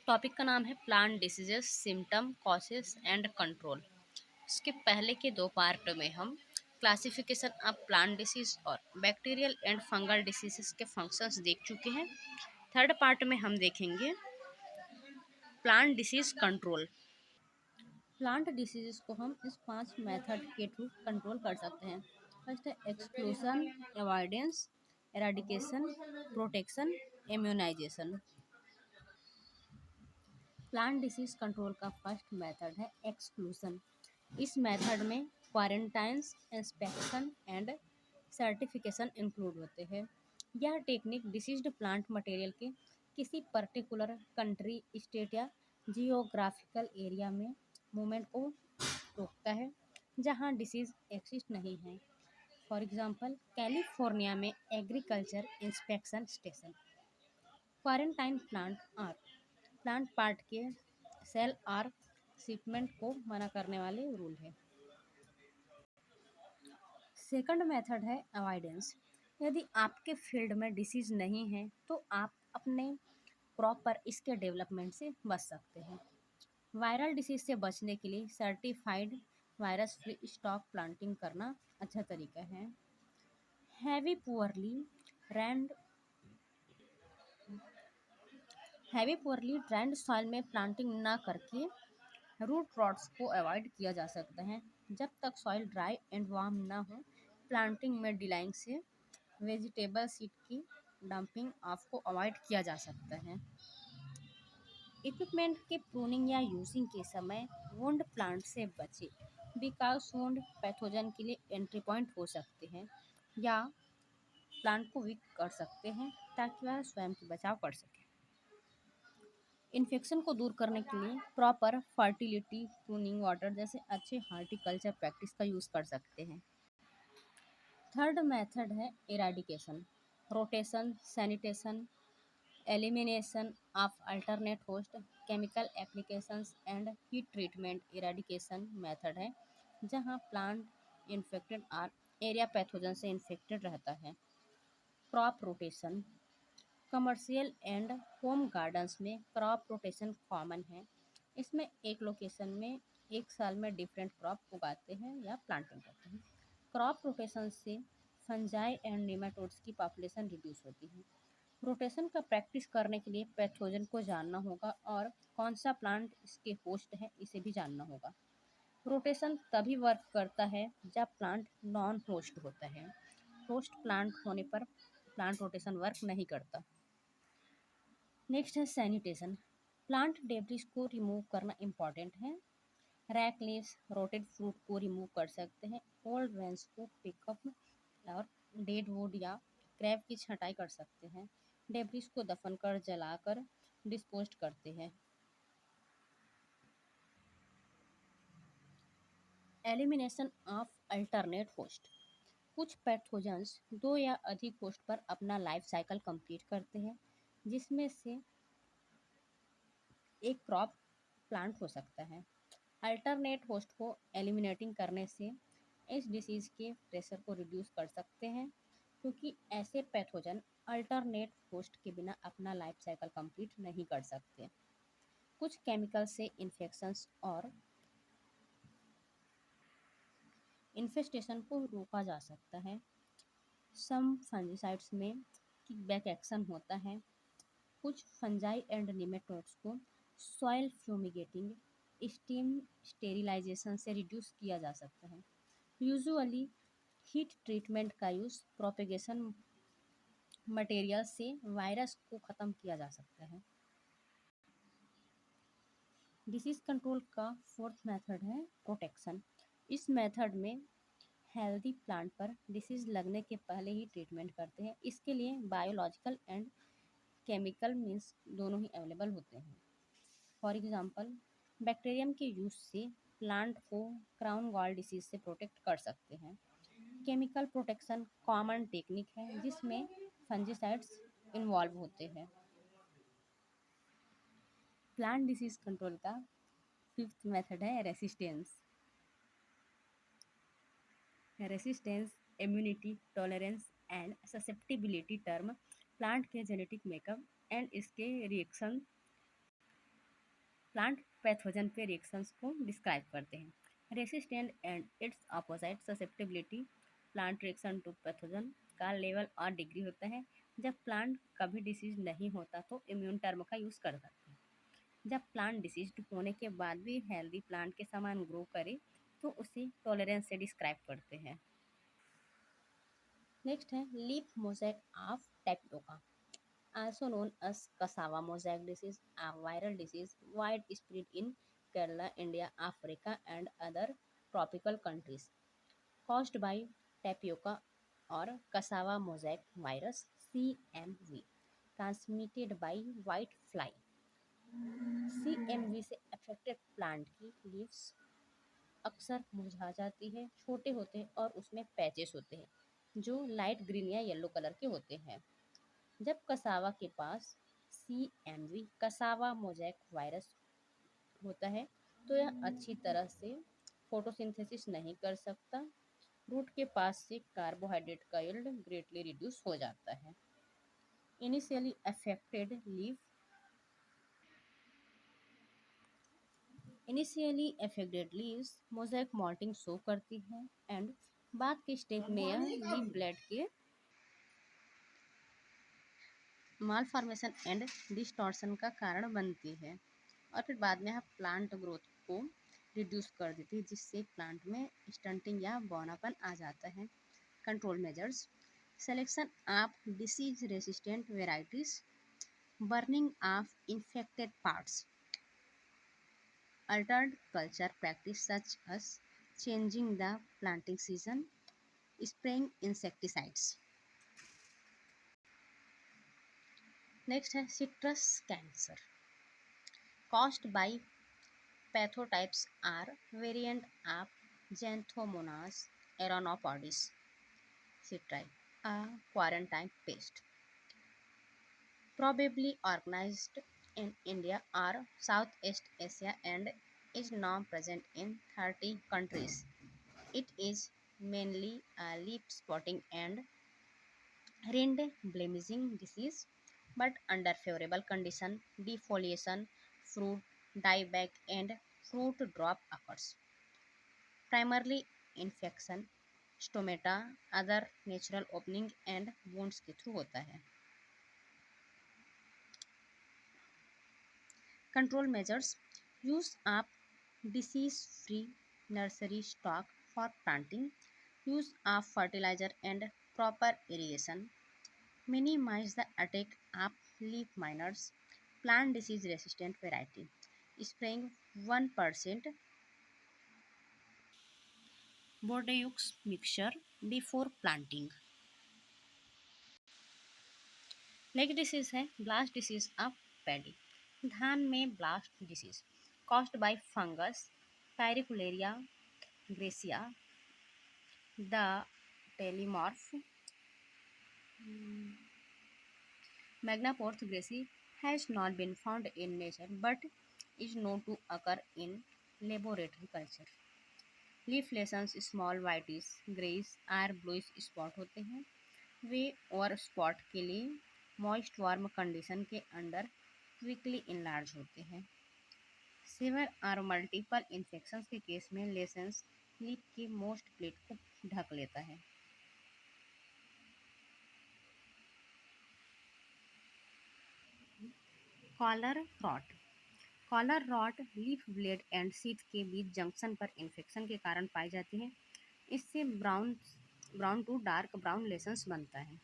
Topic का नाम है plant diseases symptom causes and control. इसके पहले के दो पार्ट में हम क्लासिफिकेशन ऑफ प्लांट डिसीज और बैक्टीरियल एंड फंगल डिसीजेस के फंक्शंस देख चुके हैं। थर्ड पार्ट में हम देखेंगे plant disease control. Plant diseases को हम इस 5 मेथड के थ्रू कंट्रोल कर सकते हैं। फर्स्ट है exclusion, avoidance, eradication, protection, immunization. Plant disease control का फर्स्ट मेथड है एक्सक्लूशन। इस मेथड में quarantines, inspection and certification include होते हैं। यह टेक्निक डिसीज्ड प्लांट मटेरियल के किसी पर्टिकुलर कंट्री, स्टेट या जियोग्राफिकल एरिया में मूवमेंट को रोकता है जहां डिसीज एक्सिस्ट नहीं है। फॉर एग्जांपल कैलिफोर्निया में agriculture inspection station. Quarantine plant part के सेल आर शिपमेंट को मना करने वाले रूल है। सेकंड मेथड है अवॉइडेंस। यदि आपके फील्ड में डिसीज नहीं है तो आप अपने क्रॉप पर इसके डेवलपमेंट से बच सकते हैं। वायरल डिसीज से बचने के लिए certified virus free stock planting करना अच्छा तरीका है। हैवी पुअरली रैंड हैवी पुअरली ड्राइंड सॉइल में प्लांटिंग ना करके रूट रॉट्स को अवॉइड किया जा सकता है। जब तक सॉइल ड्राई एंड वार्म ना हो, प्लांटिंग में डिलाइंग से वेजिटेबल सीड की डंपिंग ऑफ को अवॉइड किया जा सकता है। इक्विपमेंट के प्रूनिंग या यूजिंग के समय वुंड प्लांट से बचे बिकॉज वुंड पैथोजन के लिए एंट्री पॉइंट हो सकते हैं या प्लांट को वीक कर सकते हैं ताकि वह स्वयं की बचाव कर सके। इन्फेक्शन को दूर करने के लिए प्रॉपर फर्टिलिटी प्रूनिंग वाटर जैसे अच्छे हार्टिकल्चर प्रैक्टिस का यूज़ कर सकते हैं। थर्ड मेथड है eradication, rotation, sanitation, elimination of alternate host, chemical applications and heat treatment. Eradication method है जहां प्लांट इन्फेक्टेड और एरिया पैथोजन से इन्फेक्टेड रहता है। Crop rotation, commercial and home gardens में क्रॉप रोटेशन कॉमन है। इसमें एक लोकेशन में एक साल में डिफरेंट क्रॉप उगाते हैं या प्लांटिंग करते हैं। क्रॉप रोटेशन से फंजाई एंड नेमाटोड्स की पॉपुलेशन रिड्यूस होती है। रोटेशन का प्रैक्टिस करने के लिए पैथोजन को जानना होगा और कौन सा प्लांट इसके होस्ट है इसे भी जानना होगा। रोटेशन तभी वर्क करता है जब प्लांट नॉन होस्ट होता है। होस्ट प्लांट होने पर प्लांट रोटेशन वर्क नहीं करता। नेक्स्ट है सैनिटेशन। प्लांट डेब्रिस को रिमूव करना इम्पॉर्टेंट है। रैक लीव्स, रोटेड फ्रूट को रिमूव कर सकते हैं। ओल्ड वेंस को पिकअप और डेड वुड या क्रैब की छंटाई कर सकते हैं। डेब्रिस को दफन कर जलाकर डिस्पोज करते हैं। Elimination of alternate host. कुछ पैथोजेंस दो या अधिक होस्ट पर अपना लाइफ साइकिल कंप्लीट करते हैं जिसमें से एक क्रॉप प्लांट हो सकता है। अल्टरनेट होस्ट को एलिमिनेटिंग करने से इस डिसीज के प्रेशर को रिड्यूस कर सकते हैं क्योंकि ऐसे पैथोजन अल्टरनेट होस्ट के बिना अपना लाइफ साइकिल कंप्लीट नहीं कर सकते। कुछ केमिकल से इन्फेक्शंस और इन्फेस्टेशन को रोका जा सकता है। सम फंजीसाइड्स में किकबैक एक्शन होता है। कुछ फंजाई एंड निमेटोड्स को सॉइल फ्यूमिगेटिंग, स्टीम स्टेरिलाइजेशन से रिड्यूस किया जा सकता है। यूजुअली हीट ट्रीटमेंट का यूज़ प्रोपेगेशन मटेरियल से वायरस को ख़त्म किया जा सकता है। डिसीज कंट्रोल का फोर्थ मेथड है प्रोटेक्शन। इस मेथड में हेल्दी प्लांट पर डिसीज लगने के पहले ही ट्रीटमेंट करते हैं। इसके लिए बायोलॉजिकल एंड केमिकल मीन्स दोनों ही अवेलेबल होते हैं। फॉर एग्जांपल बैक्टीरियम के यूज से प्लांट को क्राउन गॉल डिसीज से प्रोटेक्ट कर सकते हैं। केमिकल प्रोटेक्शन कॉमन टेक्निक है जिसमें फंजीसाइड्स इन्वॉल्व होते हैं। प्लांट डिसीज कंट्रोल का फिफ्थ मेथड है resistance. Resistance, immunity, tolerance and susceptibility term plant के जेनेटिक मेकअप एंड इसके रिएक्शन प्लांट पैथोजन पे रिएक्शंस को डिस्क्राइब करते हैं। Resistant and its opposite susceptibility. Plant reaction to pathogen का लेवल और डिग्री होता है। जब प्लांट कभी डिसीज नहीं होता तो इम्यून टर्म का यूज़ कर सकते हैं। जब प्लांट डिसीज्ड होने के बाद भी हेल्दी प्लांट के समान ग्रो करे तो उसे टॉलरेंस से डिस्क्राइब करते हैं। नेक्स्ट है leaf mosaic of tapioca, also known as cassava mosaic disease, a viral disease widespread in Kerala, India, Africa, and other tropical countries, caused by tapioca or cassava mosaic virus (CMV), transmitted by white fly। CMV से affected plant की leaves अक्सर मुरझा जाती है, छोटे होते हैं और उसमें पैचेस होते हैं जो लाइट ग्रीन या येलो कलर के होते हैं। जब कसावा के पास CMV कसावा मोज़ेक वायरस होता है तो यह अच्छी तरह से फोटोसिंथेसिस नहीं कर सकता। रूट के पास से कार्बोहाइड्रेट का यील्ड ग्रेटली रिड्यूस हो जाता है। Initially affected leaf initially affected leaves mosaic moulting show करती है एंड बाद के स्टेप में यह लीफ ब्लेड के माल फॉर्मेशन एंड डिस्टॉर्शन का कारण बनती है और फिर बाद में यह प्लांट ग्रोथ को रिड्यूस कर देती है जिससे प्लांट में स्टंटिंग या बौनापन आ जाता है। Control measures, selection of disease resistant varieties, burning of infected parts, altered culture practice such as changing the planting season, spraying insecticides। Next है citrus cancer, caused by pathotypes are variant of Xanthomonas aeronopodis citri, a quarantine pest, probably organized in India or Southeast Asia and is now present in 30 countries. It is mainly a leaf spotting and rind blemishing disease, but under favorable condition, defoliation, fruit dieback, and fruit drop occurs. Primarily infection stomata other natural opening and wounds के through होता है। Control measures, use of disease free nursery stock for planting, use of fertiliser and proper irrigation, minimise the attack of leaf miners, plant disease resistant variety, spraying 1% Bordeaux mixture before planting. Next disease है blast disease of paddy, धान में blast disease caused by fungus Pyricularia grisea. The teleomorph Magnaporthe grisea has not been found in nature but is known to occur in laboratory culture। Leaf lesions small whitish greyish और bluish spot होते हैं। वे और spot के लिए moist warm condition के under quickly enlarge होते हैं। सीवर और मल्टीपल इन्फेक्शंस के केस में लेसेंस लीफ की मोस्ट प्लेट को ढक लेता है। Collar rot, collar rot leaf blade and sheath के बीच जंक्शन पर इन्फेक्शन के कारण पाई जाती है। इससे brown brown to dark brown lesions बनता है।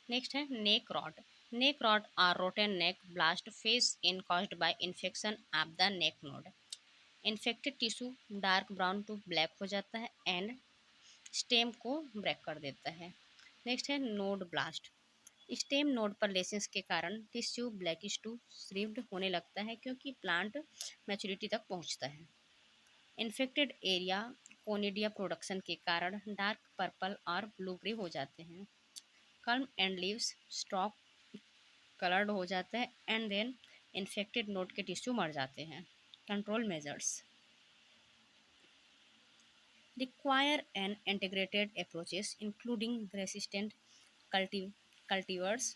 नेक्स्ट है नेक रॉट, नेक रॉट और rotten neck blast phase in caused by infection of the neck node. Infected tissue dark brown to black हो जाता है एंड स्टेम को break कर देता है। नेक्स्ट है नोड ब्लास्ट, स्टेम नोड पर लेसेंस के कारण टिश्यू ब्लैकिश टू श्रिव्ड होने लगता है क्योंकि प्लांट मैच्योरिटी तक पहुंचता है। इन्फेक्टेड एरिया कोनिडिया प्रोडक्शन के कारण डार्क पर्पल और ब्लू ग्रे हो जाते हैं। कल्म एंड लीव्स स्टॉक कलर्ड हो जाते हैं एंड देन इन्फेक्टेड नोड के टिश्यू मर जाते हैं। Control measures require an integrated approaches including resistant cultivars,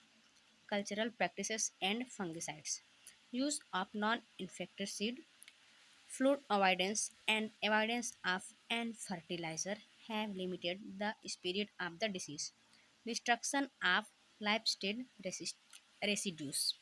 cultural practices, and fungicides. Use of non-infected seed, flood avoidance, and avoidance of and fertilizer have limited the spread of the disease. Destruction of livestock residues.